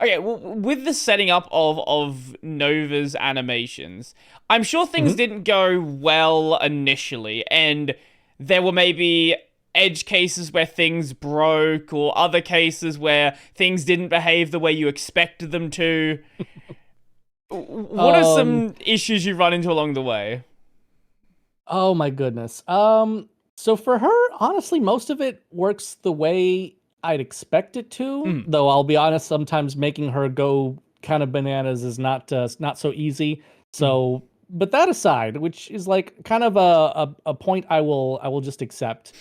Okay, well, with the setting up of Nova's animations, I'm sure things Mhm. didn't go well initially, and there were maybe edge cases where things broke, or other cases where things didn't behave the way you expected them to. What are Um, some issues you run into along the way? oh my goodness. So for her, honestly, most of it works the way I'd expect it to. Mm, Though I'll be honest, sometimes making her go kind of bananas is not so easy. mm, So, but that aside, which is like kind of a point I will just accept.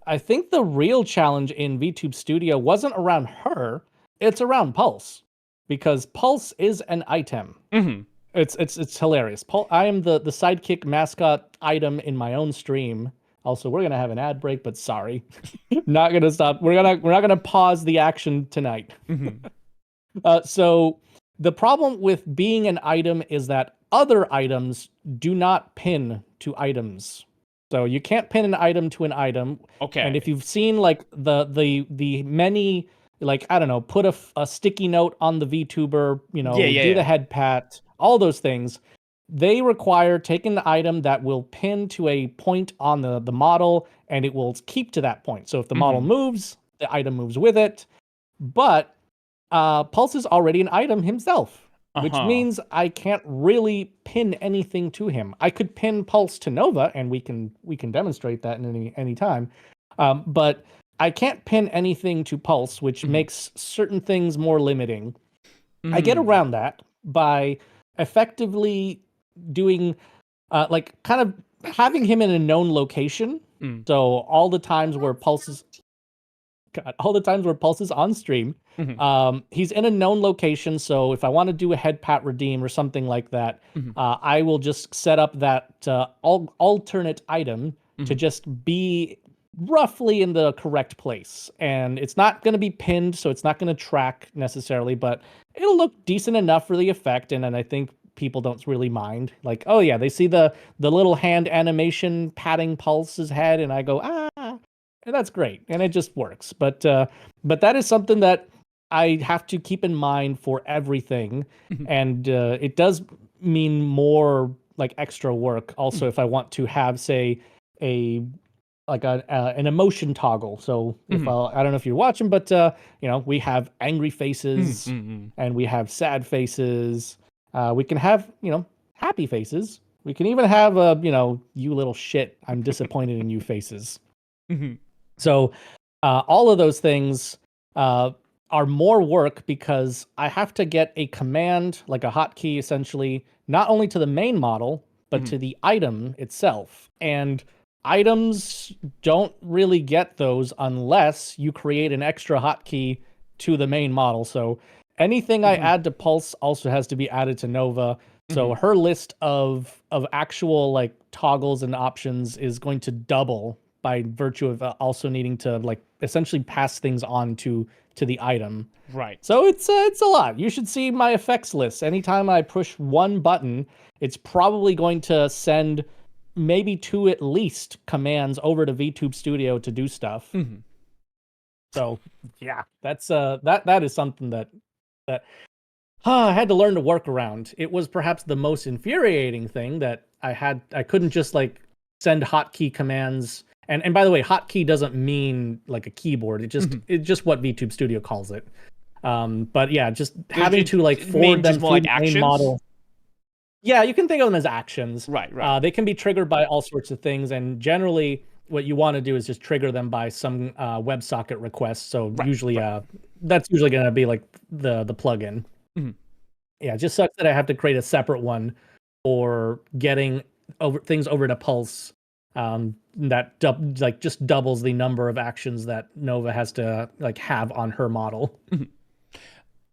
I think the real challenge in VTube Studio wasn't around her, it's around Pulse. Because Pulse is an item. mm, It's hilarious. I am the sidekick mascot item in my own stream. Also, we're gonna have an ad break, but sorry, not gonna stop. We're not gonna pause the action tonight. mm. So the problem with being an item is that other items do not pin to items. So you can't pin an item to an item. And if Okay. you've seen like the many like I don't know, put a sticky note on the VTuber, Yeah, yeah, do the yeah. head pat, all those things, they require taking the item that will pin to a point on the model and it will keep to that point. So if the model Mm, moves, the item moves with it. But Pulse is already an item himself, which uh-huh. means I can't really pin anything to him. I could pin Pulse to Nova, and we can demonstrate that in any time. But I can't pin anything to Pulse, which Mm, makes certain things more limiting. I get mm, around that by effectively doing like kind of having him in a known location. mm, So all the times where Pulse is on stream. mm, He's in a known location, so if I want to do a head pat redeem or something like that, mm, I will just set up that alternate item to mm. just be roughly in the correct place. And it's not going to be pinned, so it's not going to track necessarily, but it'll look decent enough for the effect. And then I think people don't really mind. Like, oh yeah, they see the little hand animation patting Pulse's head, and I go, ah, and that's great, and it just works. But that is something that I have to keep in mind for everything, Mhm. and it does mean more like extra work. Also, if I want to have, say, a like an emotion toggle. So if Mhm. I don't know if you're watching, but we have angry Mhm. faces Mhm. and we have sad faces. We can have happy faces. We can even have you little shit, I'm disappointed in you faces. Mhm. So all of those things uh, are more work because I have to get a command, like a hotkey essentially, not only to the main model, but Mhm. to the item itself. And items don't really get those unless you create an extra hotkey to the main model. So anything I Mhm. add to Pulse also has to be added to Nova. So Mhm. her list of actual like toggles and options is going to double by virtue of also needing to like essentially pass things on to the item. Right. So it's a lot. You should see my effects list. Anytime I push one button, it's probably going to send maybe two at least commands over to VTube Studio to do stuff. Mhm. So yeah, that is something that I had to learn to work around. It was perhaps the most infuriating thing that I couldn't just like send hotkey commands. And by the way, hotkey doesn't mean like a keyboard. Mhm. It's just what VTube Studio calls it. But yeah, just Does having to like it forward mean just them more through like the main actions? model. Yeah, you can think of them as actions. Right. Right. They can be triggered by all sorts of things, and generally, what you want to do is just trigger them by some WebSocket request. So Right. usually, Right. that's usually going to be like the plugin. Mhm. Yeah, it just sucks that I have to create a separate one for getting over things over to Pulse. That like just doubles the number of actions that Nova has to like have on her model. Mhm.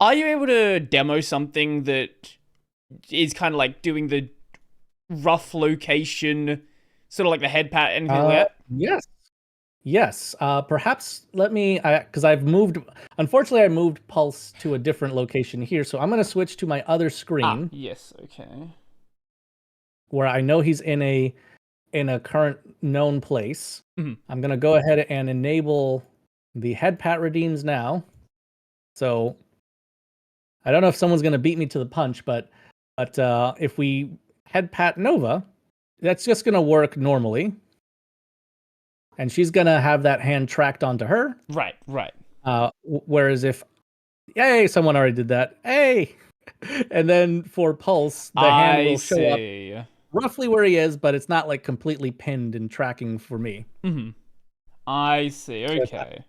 Are you able to demo something that is kind of like doing the rough location, sort of like the head pat, anything like that? Yes. Yes. Perhaps let me, because I've moved, unfortunately, I moved Pulse to a different location here. So I'm going to switch to my other Ah, screen yes. Okay. where I know he's in a current known place. Mhm. I'm going to go ahead and enable the head pat redeems now. So I don't know if someone's gonna beat me to the punch, but if we head pat Nova, that's just gonna work normally, and she's gonna have that hand tracked onto her. Right, right. Whereas if yay, someone already did that. Hey, and then for Pulse, the hand I will show up see. roughly where he is, but it's not like completely pinned and tracking for me. Mm-hmm. I see. So Okay.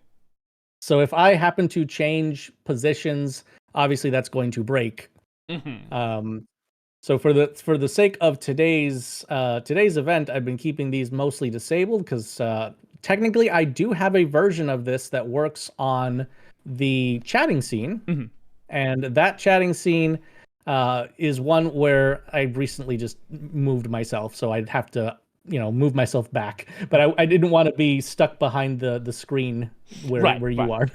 if I happen to change positions, obviously that's going to break. Mm-hmm. So for the sake of today's event, I've been keeping these mostly disabled because technically I do have a version of this that works on the chatting scene, Mm-hmm. and that chatting scene is one where I recently just moved myself, so I'd have to move myself back, but I didn't want to be stuck behind the screen where Right, you right. are.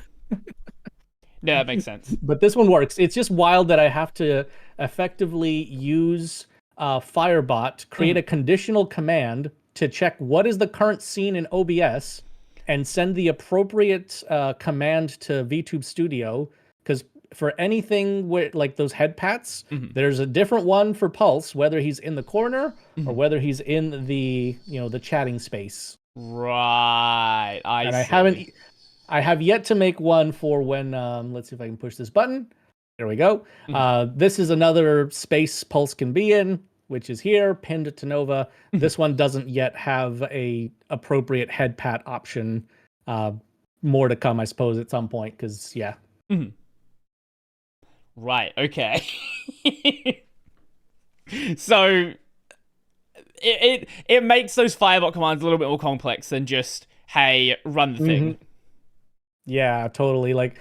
Yeah, that makes sense. But this one works. It's just wild that I have to effectively use Firebot, create a conditional command to check what is the current scene in OBS, and send the appropriate command to VTube Studio. Because for anything where like those head pats, there's a different one for Pulse, whether he's in the corner or whether he's in the the chatting space. Right. I And see. I have yet to make one for when, let's see if I can push this button. There we go. This is another space Pulse can be in, which is here, pinned to Nova. This one doesn't yet have a appropriate head pat option. More to come, I suppose, at some point, because, yeah. Right, okay. So it makes those Firebot commands a little bit more complex than just, hey, run the thing. Yeah, totally. Like,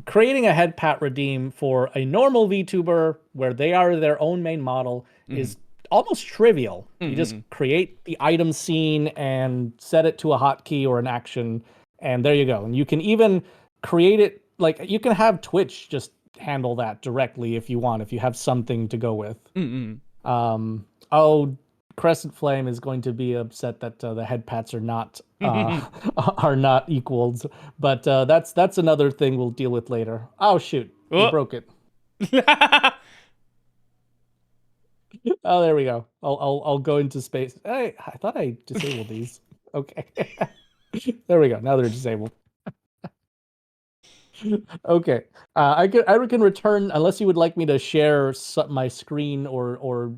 creating a head pat redeem for a normal VTuber where they are their own main model is almost trivial. You just create the item scene and set it to a hotkey or an action, and there you go. And you can even create it, like, you can have Twitch just handle that directly if you want, if you have something to go with. Oh, Crescent Flame is going to be upset that the head pats are not are not equaled, but that's another thing we'll deal with later. Oh shoot, we broke it. Oh, there we go. I'll go into space. I thought I disabled these. Okay, there we go. Now they're disabled. Okay, I can return unless you would like me to share my screen or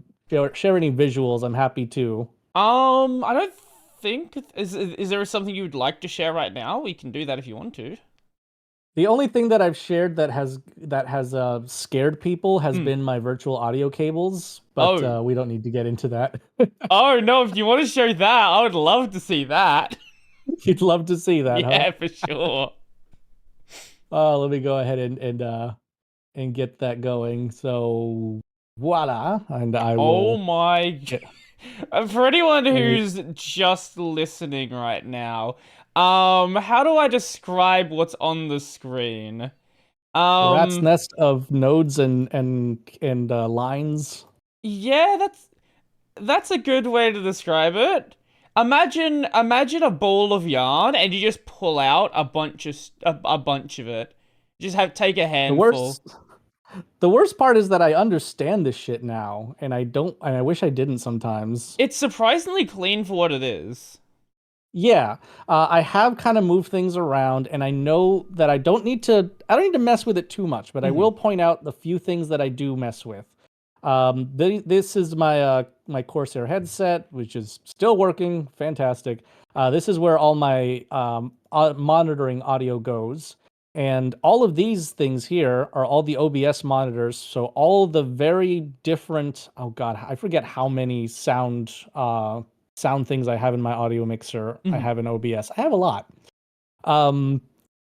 share any visuals. I'm happy to. I don't think is there something you would like to share right now? We can do that if you want to. The only thing that I've shared that has scared people has been my virtual audio cables, but we don't need to get into that. Oh no, if you want to show that, I would love to see that. You'd love to see that, Yeah, huh? for sure. Let me go ahead and get that going. So voila, and I Oh will. my. For anyone who's just listening right now, how do I describe what's on the screen? Rat's nest of nodes and lines. Yeah, that's a good way to describe it. Imagine a ball of yarn and you just pull out a bunch of it. Just take a The handful. worst part is that I understand this shit now, and I wish I didn't sometimes. It's surprisingly clean for what it is. Yeah, I have kind of moved things around, and I know that I don't need to mess with it too much, but I will point out the few things that I do mess with. This is my Corsair headset, which is still working, fantastic. This is where all my monitoring audio goes, and all of these things here are all the OBS monitors. So all the very different, oh god, I forget how many sound things I have in my audio mixer. I have in OBS. I have a lot.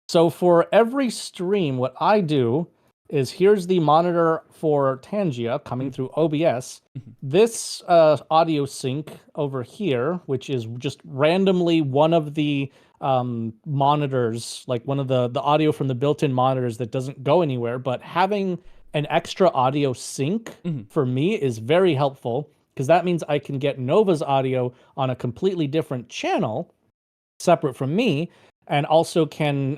So for every stream, what I do is here's the monitor for Tangia coming through OBS. This audio sync over here, which is just randomly one of the monitors, like one of the audio from the built-in monitors that doesn't go anywhere, but having an extra audio sync for me is very helpful because that means I can get Nova's audio on a completely different channel separate from me, and also can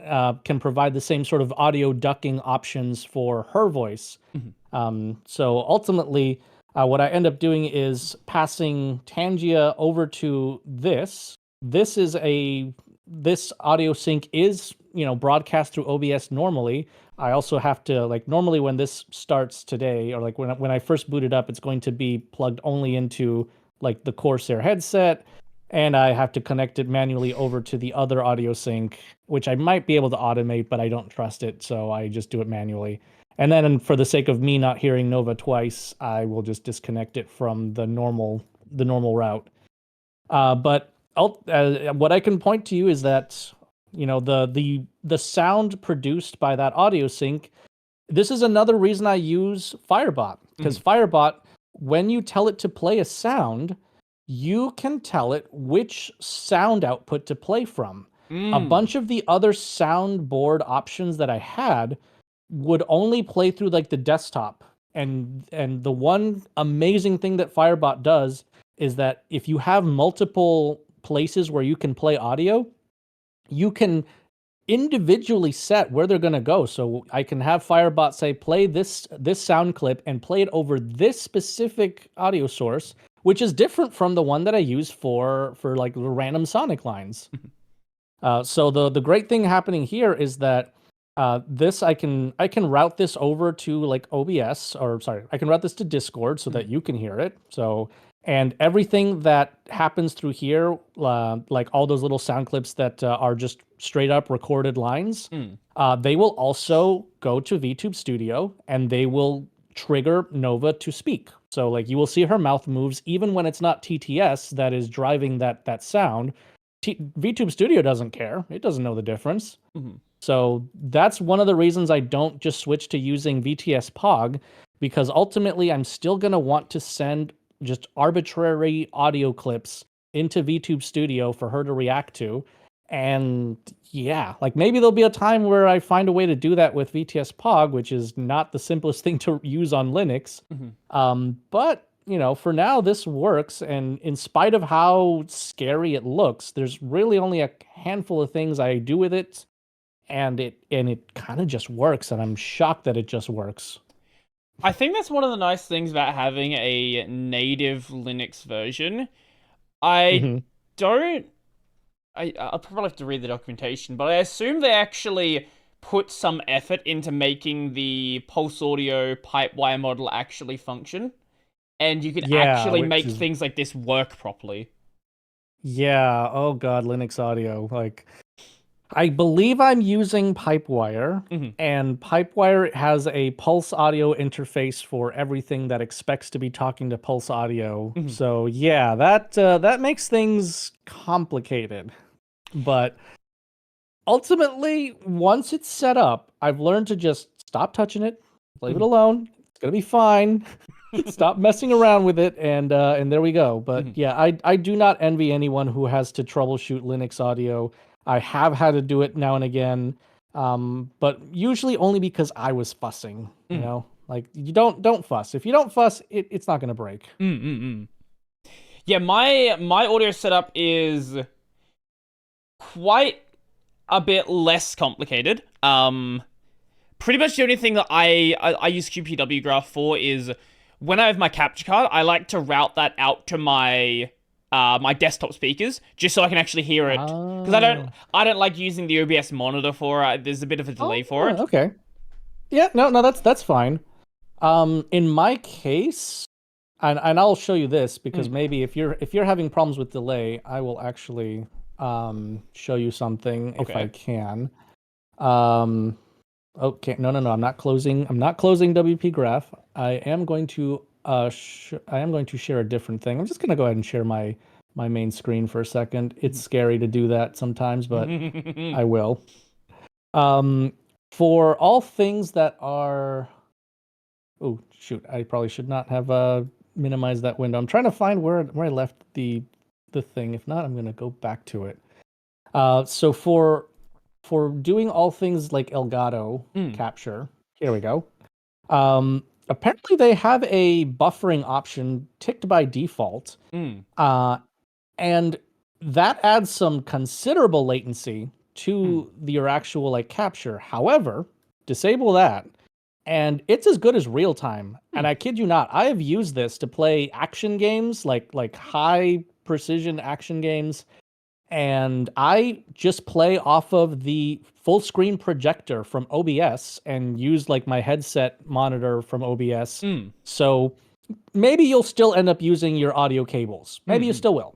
provide the same sort of audio ducking options for her voice. Mhm. So ultimately, what I end up doing is passing Tangia over to this. This audio sync is, broadcast through OBS normally. I also have to, like, normally when this starts today, or like when I first boot it up, it's going to be plugged only into like the Corsair headset, and I have to connect it manually over to the other audio sync, which I might be able to automate, but I don't trust it, so I just do it manually. And then for the sake of me not hearing Nova twice, I will just disconnect it from the normal route. But what I can point to you is that, the sound produced by that audio sync. This is another reason I use Firebot, because Firebot, when you tell it to play a sound, you can tell it which sound output to play from. A Mm. bunch of the other soundboard options that I had would only play through like the desktop. And the one amazing thing that Firebot does is that if you have multiple places where you can play audio, you can individually set where they're going to go. So I can have Firebot say, play this sound clip and play it over this specific audio source, which is different from the one that I use for like the random sonic lines. So the great thing happening here is that this I can route this over to like OBS, or sorry, I can route this to Discord so that you can hear it. So, and everything that happens through here, like all those little sound clips that are just straight up recorded lines, Mm. they will also go to VTube Studio, and they will trigger Nova to speak. So like you will see her mouth moves even when it's not TTS that is driving that sound. VTube Studio doesn't care. It doesn't know the difference. Mhm. So that's one of the reasons I don't just switch to using VTS Pog, because ultimately I'm still going to want to send just arbitrary audio clips into VTube Studio for her to react to. And yeah, like maybe there'll be a time where I find a way to do that with VTS Pog, which is not the simplest thing to use on Linux. Mhm. But for now, this works. And in spite of how scary it looks, there's really only a handful of things I do with it, and it kind of just works, and I'm shocked that it just works. I think that's one of the nice things about having a native Linux version. I Hmm. don't. I'll probably have to read the documentation, but I assume they actually put some effort into making the pulse audio pipewire model actually function, and you can Yeah, actually which make is things like this work properly. yeah. Oh God, Linux audio. Like, I believe I'm using Pipewire, Hmm. and Pipewire has a Pulse Audio interface for everything that expects to be talking to Pulse Audio. Hmm. So yeah, that makes things complicated. But ultimately, once it's set up, I've learned to just stop touching it, leave it Hmm. alone. It's gonna be fine. Stop messing around with it, and there we go. But Hmm. yeah, I do not envy anyone who has to troubleshoot Linux audio. I have had to do it now and again, but usually only because I was fussing. Hmm. Like, you don't fuss. If you don't fuss, it's not gonna break. Mm. Yeah, my audio setup is quite a bit less complicated. Pretty much the only thing that I use QPW graph for is when I have my capture card, I like to route that out to my desktop speakers just so I can actually hear it, because Oh, I don't like using the OBS monitor for it. There's a bit of a delay for it. okay. Yeah, no, that's fine. In my case, and I'll show you this, because Mm, maybe if you're having problems with delay, I will actually show you something if I okay. can. Um, okay, no, I'm not closing WP Graph. I am going to share a different thing. I'm just gonna go ahead and share my main screen for a second. It's scary to do that sometimes, but I will. Um, for all things that are Oh, shoot. I probably should not have minimized that window. I'm trying to find where I left the thing. If not, I'm going to go back to it. So for doing all things like Elgato Mm, capture, here we go. Apparently they have a buffering option ticked by default. mm, And that adds some considerable latency. to your actual like capture. However, disable that, and it's as good as real time. And I kid you not, I have used this to play action games, like high precision action games, and I just play off of the full screen projector from OBS and use like my headset monitor from OBS. So maybe you'll still end up using your audio cables. Maybe you still will.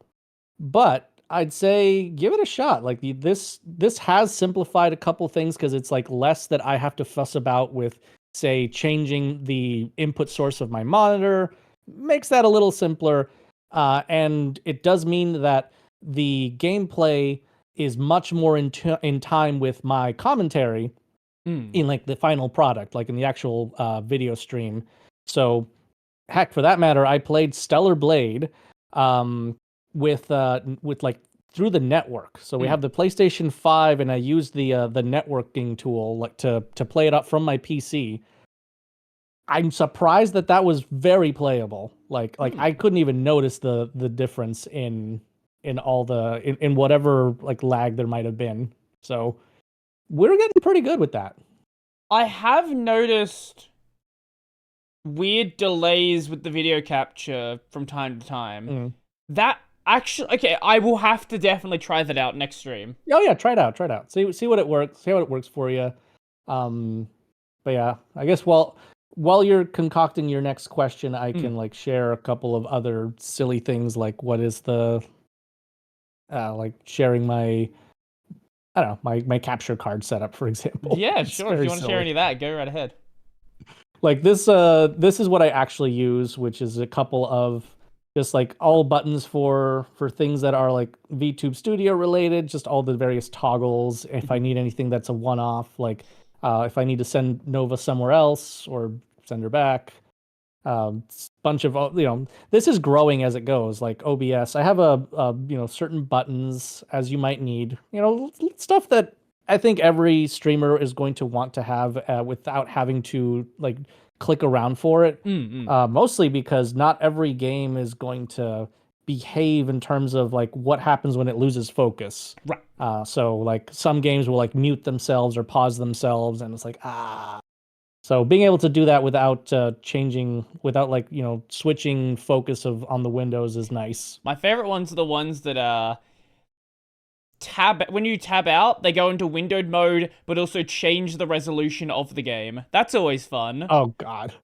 But I'd say give it a shot. Like this has simplified a couple things because it's like less that I have to fuss about with, say, changing the input source of my monitor. Makes that a little simpler. And it does mean that the gameplay is much more in time with my commentary in like the final product, like in the actual video stream. So heck, for that matter, I played Stellar Blade with like through the network. So we have the PlayStation 5, and I used the networking tool like to play it up from my PC. I'm surprised that was very playable. Like I couldn't even notice the difference in all the in whatever like lag there might have been. So we're getting pretty good with that. I have noticed weird delays with the video capture from time to time. That actually, okay, I will have to definitely try that out next stream. Oh yeah, try it out. See what it works. See how it works for you. But yeah, I guess while you're concocting your next question, I can like share a couple of other silly things, like what is the like sharing my, I don't know, my capture card setup, for example. Yeah, It's sure. If you want to share any of that, go right ahead. Like this is what I actually use, which is a couple of just like all buttons for things that are like VTube Studio related, just all the various toggles. If I need anything that's a one-off, like if I need to send Nova somewhere else or send her back. Bunch of, this is growing as it goes, like OBS. I have a certain buttons as you might need, stuff that I think every streamer is going to want to have without having to like click around for it. Mostly because not every game is going to behave in terms of like what happens when it loses focus. Right. So like some games will like mute themselves or pause themselves, and it's like So being able to do that without without like switching focus on the windows is nice. My favorite ones are the ones that when you tab out, they go into windowed mode, but also change the resolution of the game. That's always fun. Oh God.